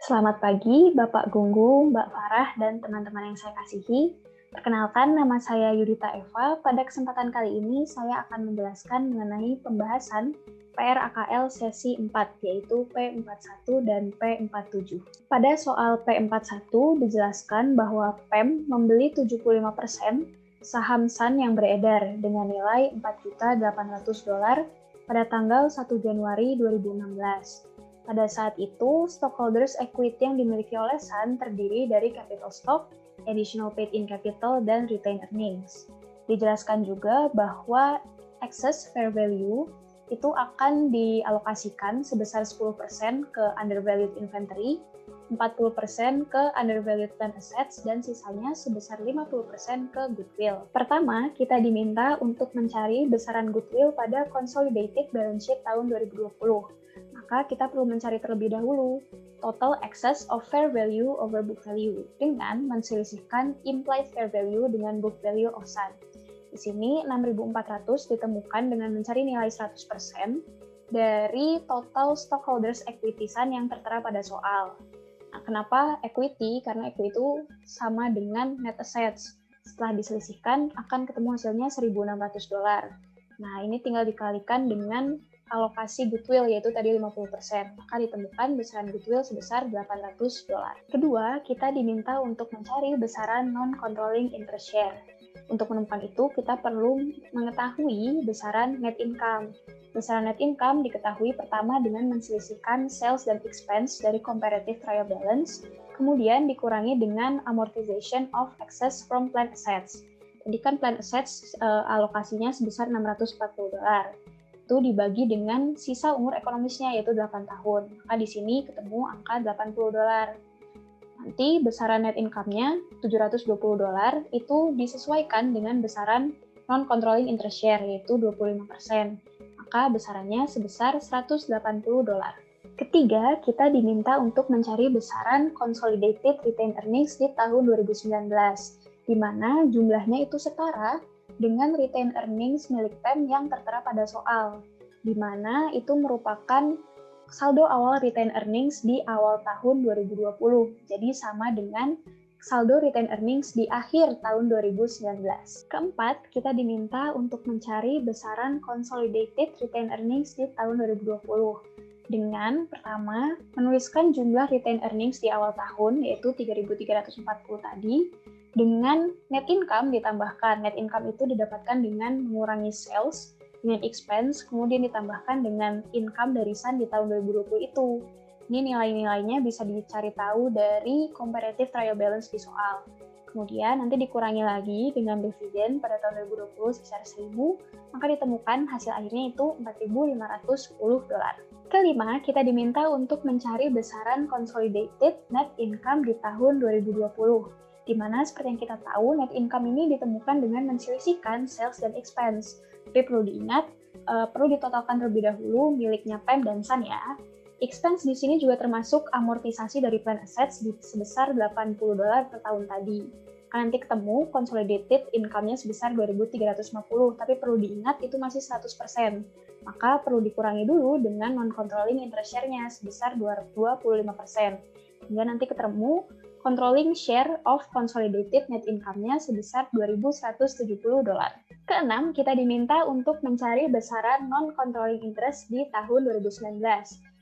Selamat pagi, Bapak Gunggung, Mbak Farah, dan teman-teman yang saya kasihi. Perkenalkan, nama saya Yudita Eva. Pada kesempatan kali ini, saya akan menjelaskan mengenai pembahasan PR AKL sesi 4, yaitu P41 dan P47. Pada soal P41, dijelaskan bahwa PEM membeli 75% saham Sun yang beredar dengan nilai $4.800.000 pada tanggal 1 Januari 2016. Pada saat itu, stockholders equity yang dimiliki oleh Sun terdiri dari capital stock, additional paid-in capital, dan retained earnings. Dijelaskan juga bahwa excess fair value itu akan dialokasikan sebesar 10% ke undervalued inventory, 40% ke undervalued plant assets, dan sisanya sebesar 50% ke goodwill. Pertama, kita diminta untuk mencari besaran goodwill pada consolidated balance sheet tahun 2020. Maka kita perlu mencari terlebih dahulu total excess of fair value over book value dengan menselisihkan implied fair value dengan book value of Sun. Di sini 6.400 ditemukan dengan mencari nilai 100% dari total stockholders equity Sun yang tertera pada soal. Nah, kenapa equity? Karena equity itu sama dengan net assets. Setelah diselisihkan akan ketemu hasilnya $1.600. Nah, ini tinggal dikalikan dengan alokasi goodwill, yaitu tadi 50%. Maka ditemukan besaran goodwill sebesar $800. Kedua, kita diminta untuk mencari besaran non-controlling interest share. Untuk menemukan itu, kita perlu mengetahui besaran net income. Besaran net income diketahui pertama dengan menselisihkan sales dan expense dari comparative trial balance, kemudian dikurangi dengan amortization of excess from plant assets. Tadi kan plant assets alokasinya sebesar $640. Itu dibagi dengan sisa umur ekonomisnya, yaitu 8 tahun. Maka di sini ketemu angka $80. Nanti besaran net income-nya $720 itu disesuaikan dengan besaran non-controlling interest share, yaitu 25%. Maka besarannya sebesar $180. Ketiga, kita diminta untuk mencari besaran consolidated retained earnings di tahun 2019, di mana jumlahnya itu setara dengan retained earnings milik PEM yang tertera pada soal, di mana itu merupakan saldo awal retained earnings di awal tahun 2020, jadi sama dengan saldo retained earnings di akhir tahun 2019. Keempat, kita diminta untuk mencari besaran consolidated retained earnings di tahun 2020, dengan pertama menuliskan jumlah retained earnings di awal tahun, yaitu 3.340 tadi, dengan net income ditambahkan. Net income itu didapatkan dengan mengurangi sales, dengan expense, kemudian ditambahkan dengan income dari Sun di tahun 2020 itu. Ini nilai-nilainya bisa dicari tahu dari comparative trial balance di soal. Kemudian nanti dikurangi lagi dengan dividen pada tahun 2020 sebesar 1.000, maka ditemukan hasil akhirnya itu $4.510. Kelima, kita diminta untuk mencari besaran consolidated net income di tahun 2020. Di mana seperti yang kita tahu, net income ini ditemukan dengan menselisihkan sales dan expense. Tapi perlu diingat, perlu ditotalkan terlebih dahulu miliknya PEM dan Sun ya. Expense di sini juga termasuk amortisasi dari plant assets sebesar $80 per tahun tadi. Nanti ketemu consolidated income-nya sebesar 2.350, tapi perlu diingat itu masih 100%. Maka perlu dikurangi dulu dengan non-controlling interest share-nya sebesar 25%. Hingga nanti ketemu controlling share of consolidated net income-nya sebesar $2.170. Keenam, kita diminta untuk mencari besaran non-controlling interest di tahun 2019.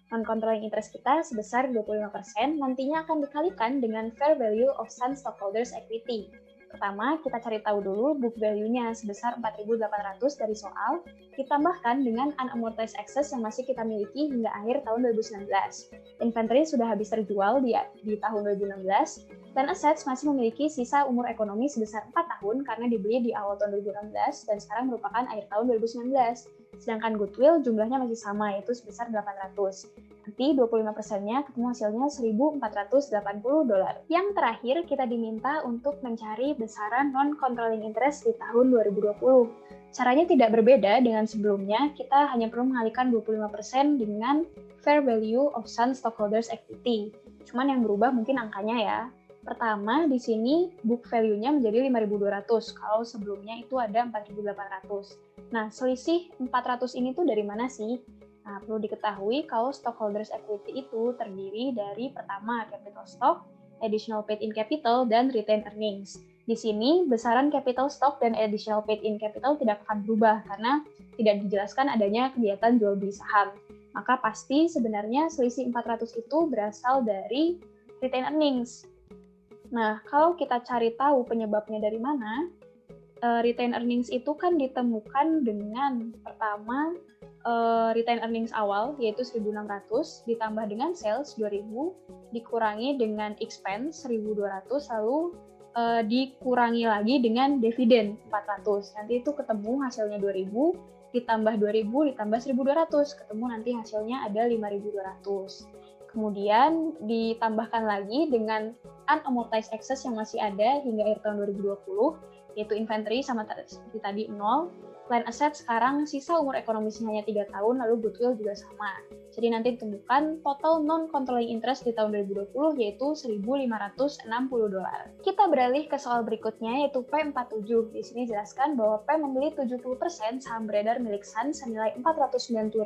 Non-controlling interest kita sebesar 25%, nantinya akan dikalikan dengan fair value of Sun stockholders equity. Pertama, kita cari tahu dulu book value-nya sebesar 4.800 dari soal, ditambahkan dengan unamortized excess yang masih kita miliki hingga akhir tahun 2019. Inventory sudah habis terjual di tahun 2016, dan assets masih memiliki sisa umur ekonomi sebesar 4 tahun karena dibeli di awal tahun 2016 dan sekarang merupakan akhir tahun 2019. Sedangkan goodwill jumlahnya masih sama, yaitu sebesar 800. Nanti 25%-nya ketemu hasilnya $1.480. Yang terakhir, kita diminta untuk mencari besaran non-controlling interest di tahun 2020. Caranya tidak berbeda dengan sebelumnya, kita hanya perlu mengalihkan 25% dengan fair value of Sun stockholders equity. Cuman yang berubah mungkin angkanya ya. Pertama, di sini book value-nya menjadi 5.200, kalau sebelumnya itu ada 4.800. Nah, selisih 400 ini tuh dari mana sih? Nah, perlu diketahui kalau stockholders equity itu terdiri dari pertama capital stock, additional paid-in capital, dan retained earnings. Di sini, besaran capital stock dan additional paid-in capital tidak akan berubah karena tidak dijelaskan adanya kegiatan jual beli saham. Maka pasti sebenarnya selisih 400 itu berasal dari retained earnings. Nah, kalau kita cari tahu penyebabnya dari mana, retained earnings itu kan ditemukan dengan pertama retained earnings awal yaitu 1.600 ditambah dengan sales 2.000 dikurangi dengan expense 1.200 lalu dikurangi lagi dengan dividen 400. Nanti itu ketemu hasilnya 2.000 ditambah 2.000 ditambah 1.200 ketemu nanti hasilnya ada 5.200. Kemudian ditambahkan lagi dengan unamortized excess yang masih ada hingga akhir tahun 2020, yaitu inventory sama seperti tadi 0, plan asset sekarang sisa umur ekonomisnya hanya 3 tahun, lalu goodwill juga sama. Jadi nanti ditemukan total non-controlling interest di tahun 2020 yaitu $1.560. Kita beralih ke soal berikutnya yaitu P47. Di sini jelaskan bahwa P membeli 70% saham beredar milik Sun senilai $490.000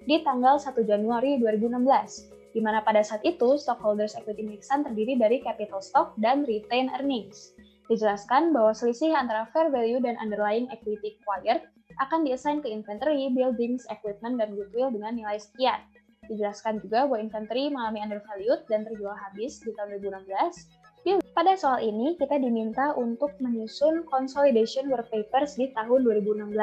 di tanggal 1 Januari 2016. Di mana pada saat itu stockholders equity milik Sun terdiri dari capital stock dan retained earnings. Dijelaskan bahwa selisih antara fair value dan underlying equity acquired akan diassign ke inventory, buildings, equipment, dan goodwill dengan nilai sekian. Dijelaskan juga bahwa inventory mengalami undervalued dan terjual habis di tahun 2016. Pada soal ini, kita diminta untuk menyusun consolidation work papers di tahun 2016.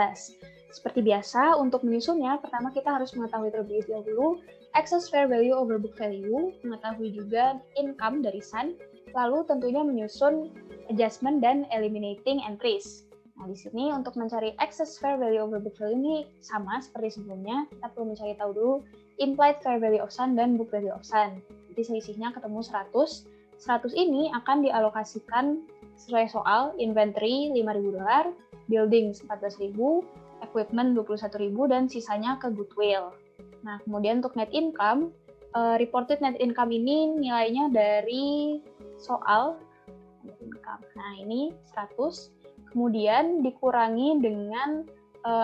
Seperti biasa, untuk menyusunnya, pertama kita harus mengetahui terlebih dahulu excess fair value over book value, mengetahui juga income dari Sun, lalu tentunya menyusun adjustment dan eliminating entries. Nah, di sini untuk mencari excess fair value over book value ini sama seperti sebelumnya, kita perlu mencari tahu dulu implied fair value of Sun dan book value of Sun. Jadi selisihnya ketemu 100. 100 ini akan dialokasikan sesuai soal inventory $5.000, buildings 14.000, equipment 21.000 dan sisanya ke goodwill. Nah, kemudian untuk net income, reported net income ini nilainya dari soal net income. Nah, ini 100. Kemudian dikurangi dengan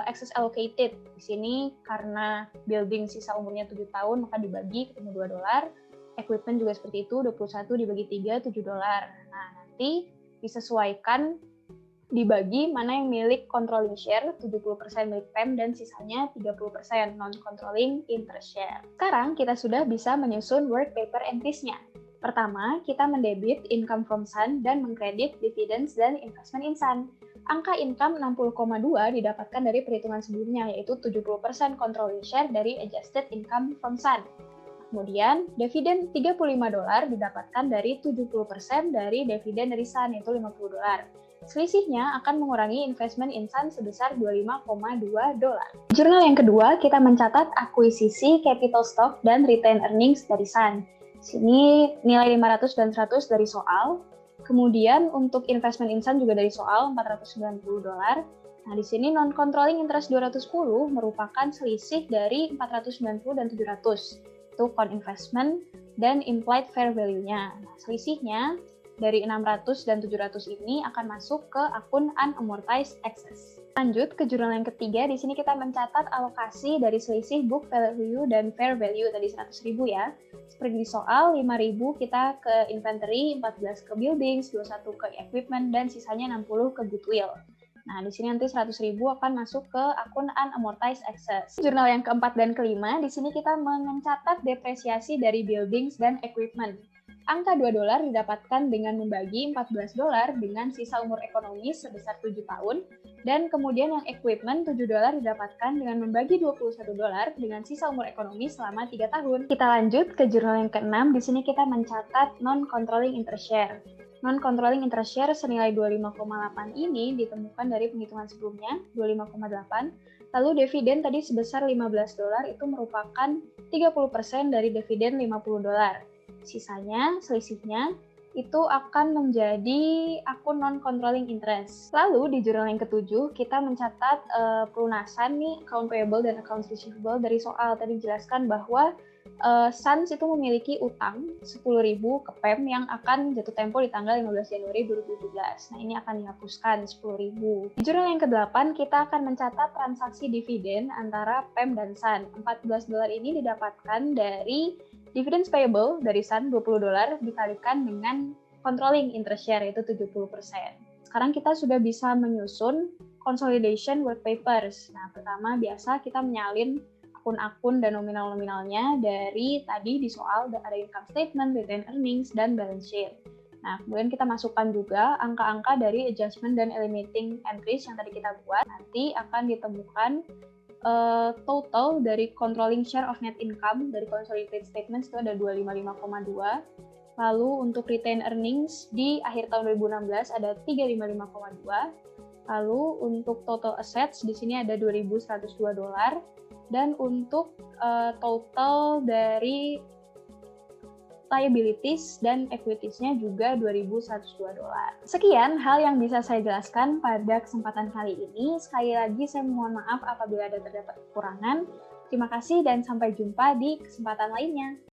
excess allocated. Di sini karena building sisa umurnya 7 tahun, maka dibagi ketemu $2. Equipment juga seperti itu, 21 dibagi 3, $7. Nah, nanti disesuaikan dibagi mana yang milik controlling share, 70% milik PEM dan sisanya 30% non-controlling interest share. Sekarang kita sudah bisa menyusun work paper entries-nya. Pertama, kita mendebit income from Sun dan mengkredit dividends dan investment in Sun. Angka income 60,2 didapatkan dari perhitungan sebelumnya, yaitu 70% controlling share dari adjusted income from Sun. Kemudian, dividen $35 didapatkan dari 70% dari dividen dari Sun, yaitu $50. Selisihnya akan mengurangi investment in Sun sebesar $25,2. Jurnal yang kedua, kita mencatat akuisisi capital stock dan retained earnings dari Sun. Sini nilai 500 dan 100 dari soal. Kemudian untuk investment in Sun juga dari soal $490. Nah, di sini non-controlling interest 210 merupakan selisih dari 490 dan 700. Itu co-investment dan implied fair value-nya. Nah, selisihnya dari 600 dan 700 ini akan masuk ke akun unamortized excess. Lanjut ke jurnal yang ketiga, di sini kita mencatat alokasi dari selisih book value dan fair value tadi 100.000 ya. Seperti di soal, 5.000 kita ke inventory, 14 ke buildings, 21 ke equipment, dan sisanya 60 ke goodwill. Nah, di sini nanti 100.000 akan masuk ke akun unamortized excess. Jurnal yang keempat dan kelima, di sini kita mencatat depresiasi dari buildings dan equipment. Angka $2 didapatkan dengan membagi $14 dengan sisa umur ekonomis sebesar 7 tahun, dan kemudian yang equipment $7 didapatkan dengan membagi $21 dengan sisa umur ekonomis selama 3 tahun. Kita lanjut ke jurnal yang keenam, di sini kita mencatat non-controlling interest share. Non-controlling interest share senilai 25,8 ini ditemukan dari penghitungan sebelumnya, 25,8. Lalu dividen tadi sebesar $15 itu merupakan 30% dari dividen $50. Sisanya, selisihnya, itu akan menjadi akun non-controlling interest. Lalu di jurnal yang ketujuh, kita mencatat pelunasan nih, account payable dan account receivable dari soal. Tadi dijelaskan bahwa Suns itu memiliki utang 10.000 ke PEM yang akan jatuh tempo di tanggal 15 Januari 2017. Nah, ini akan dihapuskan 10.000. Di jurnal yang ke-8, kita akan mencatat transaksi dividen antara PEM dan Sun. $14 ini didapatkan dari dividends payable dari Sun $20 dikalikan dengan controlling interest share, yaitu 70%. Sekarang kita sudah bisa menyusun consolidation work papers. Nah, pertama biasa kita menyalin akun-akun dan nominal-nominalnya dari tadi di soal ada income statement, retained earnings, dan balance sheet. Nah, kemudian kita masukkan juga angka-angka dari adjustment dan eliminating entries yang tadi kita buat. Nanti akan ditemukan total dari controlling share of net income dari consolidated statements itu ada 255,2. Lalu untuk retained earnings di akhir tahun 2016 ada 355,2. Lalu untuk total assets di sini ada $2.102. Dan untuk total dari liabilities dan equities-nya juga $2.102. Sekian hal yang bisa saya jelaskan pada kesempatan kali ini. Sekali lagi saya mohon maaf apabila ada terdapat kekurangan. Terima kasih dan sampai jumpa di kesempatan lainnya.